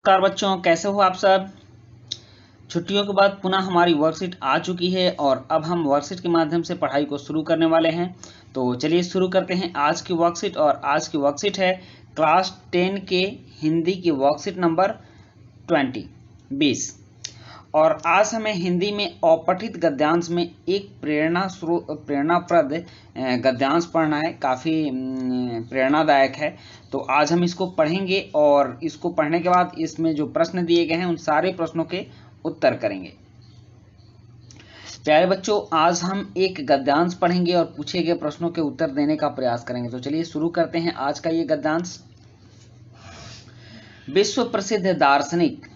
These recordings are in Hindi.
नमस्कार बच्चों, कैसे हो आप सब। छुट्टियों के बाद पुनः हमारी वर्कशीट आ चुकी है और अब हम वर्कशीट के माध्यम से पढ़ाई को शुरू करने वाले हैं। तो चलिए शुरू करते हैं आज की वर्कशीट। और आज की वर्कशीट है क्लास 10 के हिंदी की वर्कशीट नंबर 20। और आज हमें हिंदी में अपठित गद्यांश में एक प्रेरणाप्रद गद्यांश पढ़ना है। काफ़ी प्रेरणादायक है। तो आज हम इसको पढ़ेंगे और इसको पढ़ने के बाद इसमें जो प्रश्न दिए गए हैं उन सारे प्रश्नों के उत्तर करेंगे। प्यारे बच्चों, आज हम एक गद्यांश पढ़ेंगे और पूछे गए प्रश्नों के उत्तर देने का प्रयास करेंगे। तो चलिए शुरू करते हैं आज का ये गद्यांश। विश्व प्रसिद्ध दार्शनिक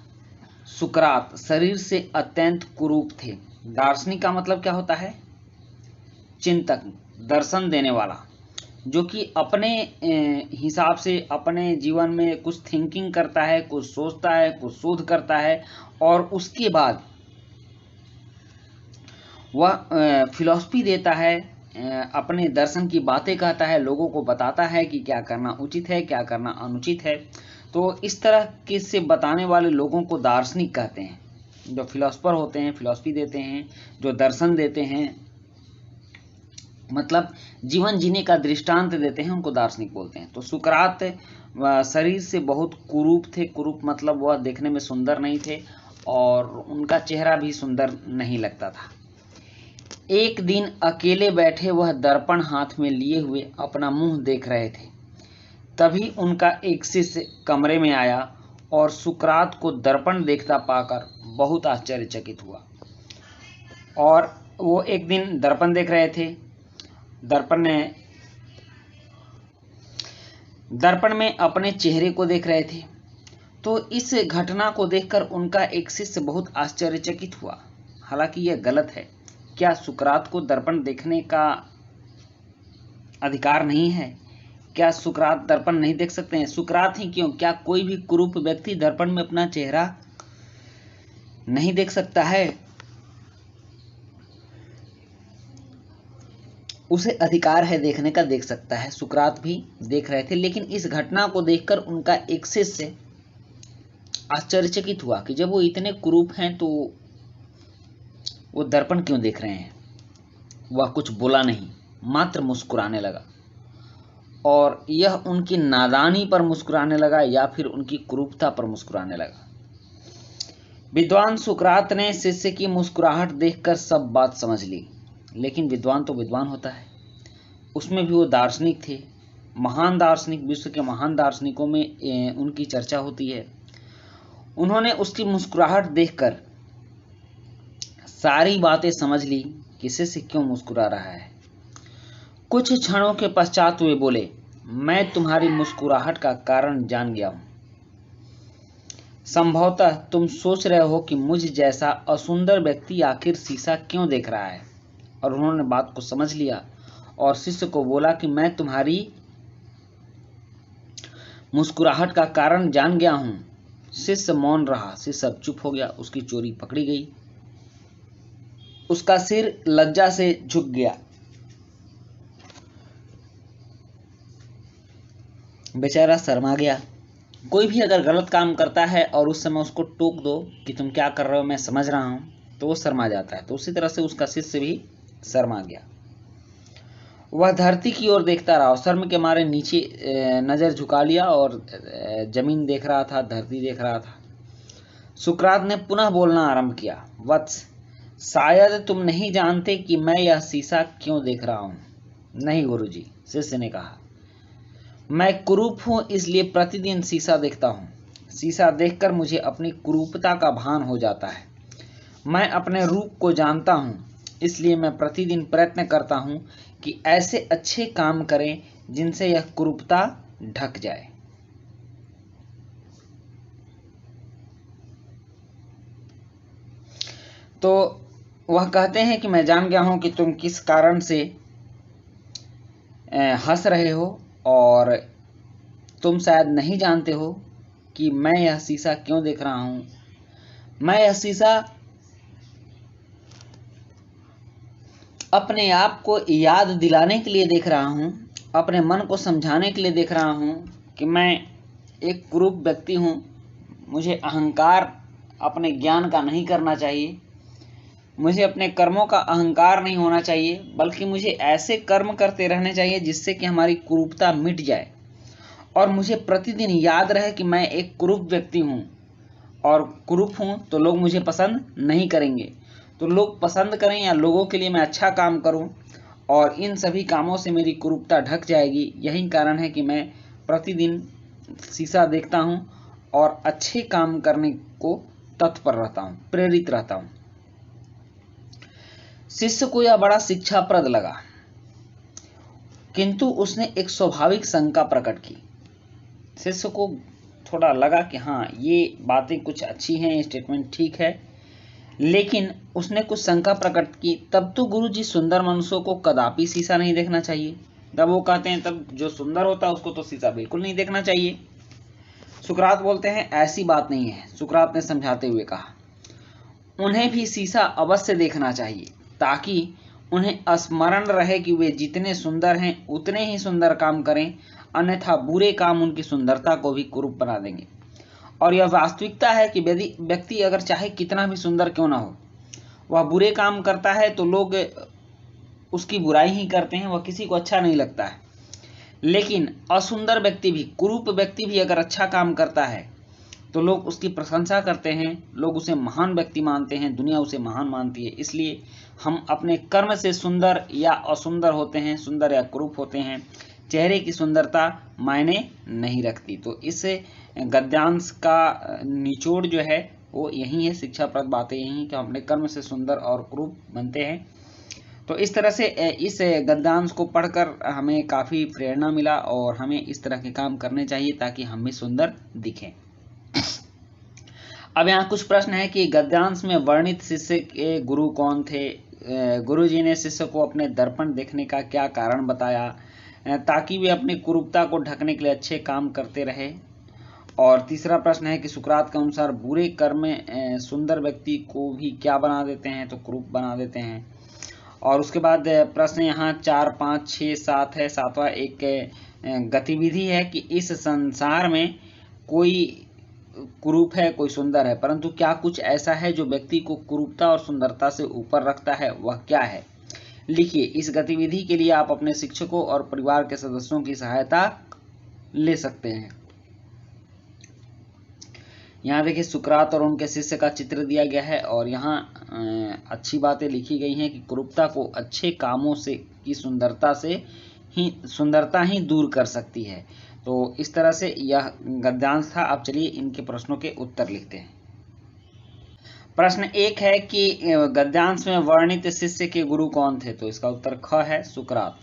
सुकरात शरीर से अत्यंत कुरूप थे। दार्शनिक का मतलब क्या होता है? चिंतक, दर्शन देने वाला, जो कि अपने हिसाब से अपने जीवन में कुछ थिंकिंग करता है, कुछ सोचता है, कुछ शोध करता है और उसके बाद वह फिलॉसफी देता है, अपने दर्शन की बातें कहता है, लोगों को बताता है कि क्या करना उचित है, क्या करना अनुचित है। तो इस तरह के से बताने वाले लोगों को दार्शनिक कहते हैं। जो फिलोसफर होते हैं, फिलॉसफी देते हैं, जो दर्शन देते हैं, मतलब जीवन जीने का दृष्टांत देते हैं, उनको दार्शनिक बोलते हैं। तो सुकरात शरीर से बहुत कुरूप थे। कुरूप मतलब वह देखने में सुंदर नहीं थे और उनका चेहरा भी सुंदर नहीं लगता था। एक दिन अकेले बैठे वह दर्पण हाथ में लिए हुए अपना मुंह देख रहे थे। तभी उनका एक शिष्य कमरे में आया और सुकरात को दर्पण देखता पाकर बहुत आश्चर्यचकित हुआ। और वो एक दिन दर्पण देख रहे थे। दर्पण में अपने चेहरे को देख रहे थे। तो इस घटना को देखकर उनका एक शिष्य बहुत आश्चर्यचकित हुआ। हालांकि यह गलत है। क्या सुकरात को दर्पण देखने का अधिकार नहीं है? क्या सुकरात दर्पण नहीं देख सकते हैं? सुकरात ही क्यों, क्या कोई भी कुरूप व्यक्ति दर्पण में अपना चेहरा नहीं देख सकता है? उसे अधिकार है देखने का, देख सकता है। सुकरात भी देख रहे थे, लेकिन इस घटना को देखकर उनका एक शिष्य आश्चर्यचकित हुआ कि जब वो इतने कुरूप हैं तो वो दर्पण क्यों देख रहे हैं। वह कुछ बोला नहीं, मात्र मुस्कुराने लगा। और यह उनकी नादानी पर मुस्कुराने लगा या फिर उनकी कुरूपता पर मुस्कुराने लगा। विद्वान सुकरात ने शिष्य की मुस्कुराहट देखकर सब बात समझ ली। लेकिन विद्वान तो विद्वान होता है, उसमें भी वो दार्शनिक थे। महान दार्शनिक, विश्व के महान दार्शनिकों में उनकी चर्चा होती है। उन्होंने उसकी मुस्कुराहट देखकर सारी बातें समझ ली कि शिष्य क्यों मुस्कुरा रहा है। कुछ क्षणों के पश्चात वे बोले, मैं तुम्हारी मुस्कुराहट का कारण जान गया हूं। संभवतः तुम सोच रहे हो कि मुझ जैसा असुंदर व्यक्ति आखिर शीशा क्यों देख रहा है। और उन्होंने बात को समझ लिया और शिष्य को बोला कि मैं तुम्हारी मुस्कुराहट का कारण जान गया हूं। शिष्य मौन रहा। शिष्य अब चुप हो गया। उसकी चोरी पकड़ी गई। उसका सिर लज्जा से झुक गया। बेचारा शर्मा गया। कोई भी अगर गलत काम करता है और उस समय उसको टोक दो कि तुम क्या कर रहे हो, मैं समझ रहा हूं, तो वो शर्मा जाता है। तो उसी तरह से उसका शिष्य भी शर्मा गया। वह धरती की ओर देखता रहा और शर्म के मारे नीचे नजर झुका लिया और जमीन देख रहा था, धरती देख रहा था। सुकरात ने पुनः बोलना आरंभ किया, वत्स, शायद तुम नहीं जानते कि मैं यह शीशा क्यों देख रहा हूं। नहीं गुरुजी, शिष्य ने कहा, मैं कुरूप हूं इसलिए प्रतिदिन शीशा देखता हूं। शीशा देखकर मुझे अपनी कुरूपता का भान हो जाता है। मैं अपने रूप को जानता हूं, इसलिए मैं प्रतिदिन प्रयत्न करता हूं कि ऐसे अच्छे काम करें जिनसे यह कुरूपता ढक जाए। तो वह कहते हैं कि मैं जान गया हूं कि तुम किस कारण से हंस रहे हो और तुम शायद नहीं जानते हो कि मैं यह शीशा क्यों देख रहा हूं। मैं यह शीशा अपने आप को याद दिलाने के लिए देख रहा हूं, अपने मन को समझाने के लिए देख रहा हूं कि मैं एक कुरूप व्यक्ति हूं, मुझे अहंकार अपने ज्ञान का नहीं करना चाहिए, मुझे अपने कर्मों का अहंकार नहीं होना चाहिए, बल्कि मुझे ऐसे कर्म करते रहने चाहिए जिससे कि हमारी कुरूपता मिट जाए और मुझे प्रतिदिन याद रहे कि मैं एक कुरूप व्यक्ति हूँ और कुरूप हूँ तो लोग मुझे पसंद नहीं करेंगे। तो लोग पसंद करें या लोगों के लिए मैं अच्छा काम करूँ और इन सभी कामों से मेरी कुरूपता ढक जाएगी। यही कारण है कि मैं प्रतिदिन शीशा देखता हूँ और अच्छे काम करने को तत्पर रहता हूँ, प्रेरित रहता हूँ। शिष्य को यह बड़ा शिक्षाप्रद लगा, किंतु उसने एक स्वाभाविक शंका प्रकट की। शिष्य को थोड़ा लगा कि हाँ, ये बातें कुछ अच्छी हैं, स्टेटमेंट ठीक है, लेकिन उसने कुछ शंका प्रकट की। तब तो गुरुजी सुंदर मनुष्यों को कदापि शीशा नहीं देखना चाहिए। तब वो कहते हैं तब जो सुंदर होता है उसको तो शीशा बिल्कुल नहीं देखना चाहिए। सुकरात बोलते हैं ऐसी बात नहीं है। सुकरात ने समझाते हुए कहा, उन्हें भी शीशा अवश्य देखना चाहिए ताकि उन्हें स्मरण रहे कि वे जितने सुंदर हैं उतने ही सुंदर काम करें, अन्यथा बुरे काम उनकी सुंदरता को भी कुरूप बना देंगे। और यह वास्तविकता है कि यदि व्यक्ति अगर चाहे कितना भी सुंदर क्यों ना हो, वह बुरे काम करता है तो लोग उसकी बुराई ही करते हैं, वह किसी को अच्छा नहीं लगता है। लेकिन असुंदर व्यक्ति भी, कुरूप व्यक्ति भी अगर अच्छा काम करता है तो लोग उसकी प्रशंसा करते हैं, लोग उसे महान व्यक्ति मानते हैं, दुनिया उसे महान मानती है। इसलिए हम अपने कर्म से सुंदर या असुंदर होते हैं, सुंदर या कुरूप होते हैं, चेहरे की सुंदरता मायने नहीं रखती। तो इस गद्यांश का निचोड़ जो है वो यही है, शिक्षाप्रद बातें यही कि हम अपने कर्म से सुंदर और कुरूप बनते हैं। तो इस तरह से इस गद्यांश को पढ़कर हमें काफ़ी प्रेरणा मिला और हमें इस तरह के काम करने चाहिए ताकि हम भी सुंदर दिखें। अब यहाँ कुछ प्रश्न है कि गद्यांश में वर्णित शिष्य के गुरु कौन थे। गुरुजी ने शिष्य को अपने दर्पण देखने का क्या कारण बताया ताकि वे अपनी कुरूपता को ढकने के लिए अच्छे काम करते रहे। और तीसरा प्रश्न है कि सुकरात के अनुसार बुरे कर्म सुंदर व्यक्ति को भी क्या बना देते हैं, तो कुरूप बना देते हैं। और उसके बाद प्रश्न यहाँ 4, 5, 6, 7 है। 7वां एक गतिविधि है कि इस संसार में कोई कुरूप है, कोई सुंदर है, परंतु क्या कुछ ऐसा है जो व्यक्ति को कुरूपता और सुंदरता से ऊपर रखता है, वह क्या है? लिखिए। इस गतिविधि के लिए आप अपने शिक्षकों और परिवार के सदस्यों की सहायता ले सकते हैं। यहाँ देखिए सुकरात और उनके शिष्य का चित्र दिया गया है और यहाँ अच्छी बातें लिखी गई हैं कि कुरूपता को अच्छे कामों से की सुंदरता ही दूर कर सकती है। तो इस तरह से यह गद्यांश था। अब चलिए इनके प्रश्नों के उत्तर लिखते हैं। प्रश्न 1 है कि गद्यांश में वर्णित शिष्य के गुरु कौन थे, तो इसका उत्तर ख है, सुकरात।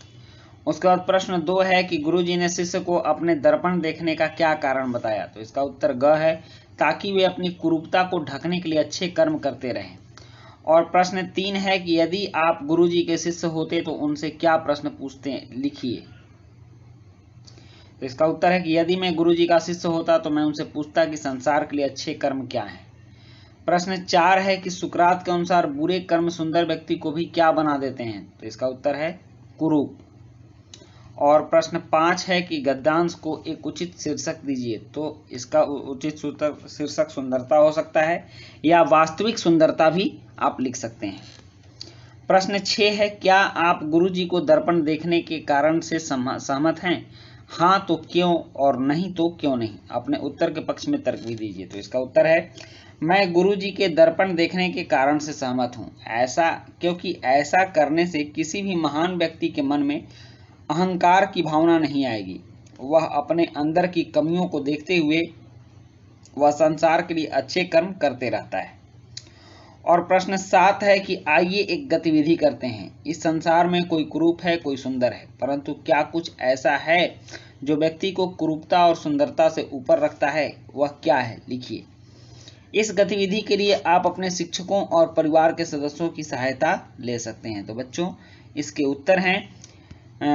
उसके बाद प्रश्न 2 है कि गुरुजी ने शिष्य को अपने दर्पण देखने का क्या कारण बताया, तो इसका उत्तर ग है, ताकि वे अपनी कुरूपता को ढकने के लिए अच्छे कर्म करते रहें। और प्रश्न 3 है कि यदि आप गुरुजी के शिष्य होते तो उनसे क्या प्रश्न पूछते हैं, लिखिए। तो इसका उत्तर है कि यदि मैं गुरुजी का शिष्य होता तो मैं उनसे पूछता कि संसार के लिए अच्छे कर्म क्या हैं। प्रश्न 4 है कि सुकरात के अनुसार बुरे कर्म सुंदर व्यक्ति को भी क्या बना देते हैं, तो इसका उत्तर है कुरूप। और प्रश्न 5 है कि गद्यांश को एक उचित शीर्षक दीजिए, तो इसका उचित शीर्षक सुंदरता हो सकता है या वास्तविक सुंदरता भी आप लिख सकते हैं। प्रश्न 6 है क्या आप गुरुजी को दर्पण देखने के कारण से सहमत हैं? हाँ तो क्यों और नहीं तो क्यों नहीं। अपने उत्तर के पक्ष में तर्क भी दीजिए। तो इसका उत्तर है मैं गुरुजी के दर्पण देखने के कारण से सहमत हूँ, क्योंकि ऐसा करने से किसी भी महान व्यक्ति के मन में अहंकार की भावना नहीं आएगी। वह अपने अंदर की कमियों को देखते हुए वह संसार के लिए अच्छे कर्म करते रहता है। और प्रश्न 7 है कि आइए एक गतिविधि करते हैं। इस संसार में कोई कुरूप है, कोई सुंदर है, परंतु क्या कुछ ऐसा है जो व्यक्ति को कुरूपता और सुंदरता से ऊपर रखता है, वह क्या है, लिखिए। इस गतिविधि के लिए आप अपने शिक्षकों और परिवार के सदस्यों की सहायता ले सकते हैं। तो बच्चों इसके उत्तर हैं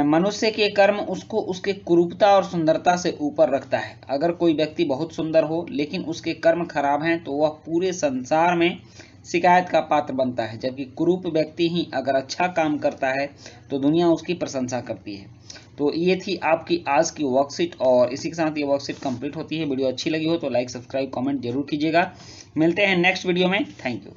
मनुष्य के कर्म उसको उसके कुरूपता और सुंदरता से ऊपर रखता है। अगर कोई व्यक्ति बहुत सुंदर हो लेकिन उसके कर्म खराब हैं तो वह पूरे संसार में शिकायत का पात्र बनता है, जबकि कुरूप व्यक्ति ही अगर अच्छा काम करता है तो दुनिया उसकी प्रशंसा करती है। तो ये थी आपकी आज की वर्कशीट, और इसी के साथ ये वर्कशीट कंप्लीट होती है। वीडियो अच्छी लगी हो तो लाइक, सब्सक्राइब, कमेंट जरूर कीजिएगा। मिलते हैं नेक्स्ट वीडियो में। Thank you.